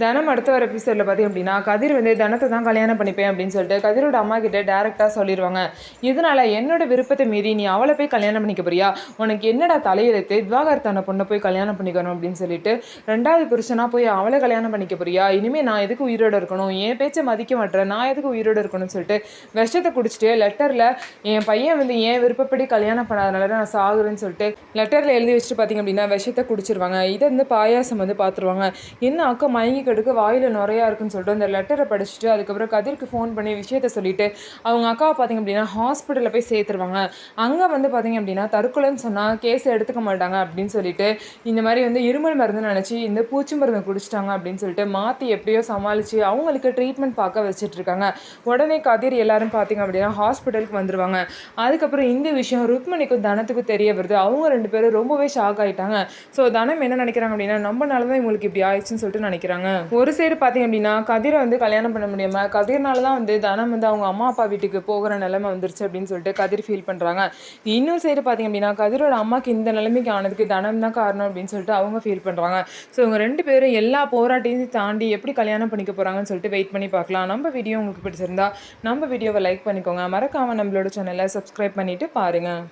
தனம் அடுத்த வர எபிசோடில் பார்த்தீங்க அப்படின்னா கதிர் வந்து தனத்தை தான் கல்யாணம் பண்ணிப்பேன் அப்படின்னு சொல்லிட்டு கதிரோட அம்மா கிட்ட டேரெக்டாக சொல்லிடுவாங்க. இதனால் என்னோட விருப்பத்தை மீறி நீ அவளை போய் கல்யாணம் பண்ணிக்க போறியா, உனக்கு என்னடா தலையெழுத்து, விவாகரத்தான பொண்ணை போய் கல்யாணம் பண்ணிக்கணும் அப்படின்னு சொல்லிட்டு ரெண்டாவது புருஷனாக போய் அவளை கல்யாணம் பண்ணிக்க போறியா, இனிமேல் நான் எதுக்கு உயிரோடு இருக்கணும், என் பேச்சை மதிக்க மாட்டேன், நான் எதுக்கு உயிரோடு இருக்கணும்னு சொல்லிட்டு விஷத்தை குடிச்சிட்டு லெட்டரில் என் பையன் வந்து என் விருப்பப்படி கல்யாணம் பண்ணாதனால நான் சாகுறேன்னு சொல்லிட்டு லெட்டரில் எழுதி வச்சுட்டு பார்த்தீங்க அப்படின்னா விஷத்தை குடிச்சிருவாங்க. இதை வந்து பாயாசம் வந்து பார்த்துருவாங்க. என்ன அக்கா மயங்கி கெடுக்க வாயில் நிறையா இருக்குன்னு சொல்லிட்டு அந்த லெட்டரை படிச்சுட்டு அதுக்கப்புறம் கதிருக்கு ஃபோன் பண்ணி விஷயத்த சொல்லிட்டு அவங்க அக்காவை பார்த்திங்க அப்படின்னா ஹாஸ்பிட்டலில் போய் சேர்த்துருவாங்க. அங்கே வந்து பார்த்திங்க அப்படின்னா தற்கொலைன்னு சொன்னால் கேஸ் எடுத்துக்க மாட்டாங்க அப்படின்னு சொல்லிட்டு இந்த மாதிரி வந்து இருமல் மருந்து நினச்சி இந்த பூச்சி மருந்து குடிச்சிட்டாங்க அப்படின்னு சொல்லிட்டு மாற்றி எப்படியோ சமாளித்து அவங்களுக்கு ட்ரீட்மெண்ட் பார்க்க வச்சுட்ருக்காங்க. உடனே கதிர் எல்லாரும் பார்த்திங்க அப்படின்னா ஹாஸ்பிட்டலுக்கு வந்துடுவாங்க. அதுக்கப்புறம் இந்த விஷயம் ருக்மணிக்கும் தனத்துக்கும் தெரிய வருது. அவங்க ரெண்டு பேரும் ரொம்பவே ஷாக் ஆகிட்டாங்க. ஸோ தனம் என்ன நினைக்கிறாங்க அப்படின்னா நம்மனால தான் இவங்களுக்கு இப்படி ஆயிடுச்சுன்னு சொல்லிட்டு நினைக்கிறாங்க. ஒரு சைடு பார்த்தீங்க அப்படின்னா கதிரை வந்து கல்யாணம் பண்ண முடியாமல் கதிர்னால தான் வந்து தனம் வந்து அவங்க அம்மா அப்பா வீட்டுக்கு போகிற நிலைமை வந்துருச்சு அப்படின்னு சொல்லிட்டு கதிர் ஃபீல் பண்ணுறாங்க. இன்னொரு சைடு பார்த்தீங்க அப்படின்னா கதிரோட அம்மாவுக்கு இந்த நிலைமைக்கு ஆனதுக்கு தனம் தான் காரணம் அப்படின்னு சொல்லிட்டு அவங்க ஃபீல் பண்ணுறாங்க. ஸோ இவங்க ரெண்டு பேரும் எல்லா போராட்டையும் தாண்டி எப்படி கல்யாணம் பண்ணிக்க போகிறாங்கன்னு சொல்லிட்டு வெயிட் பண்ணி பார்க்கலாம். நம்ம வீடியோ உங்களுக்கு பிடிச்சிருந்தா நம்ம வீடியோவை லைக் பண்ணிக்கோங்க. மறக்காமல் நம்மளோட சேனலை சப்ஸ்கிரைப் பண்ணிவிட்டு பாருங்கள்.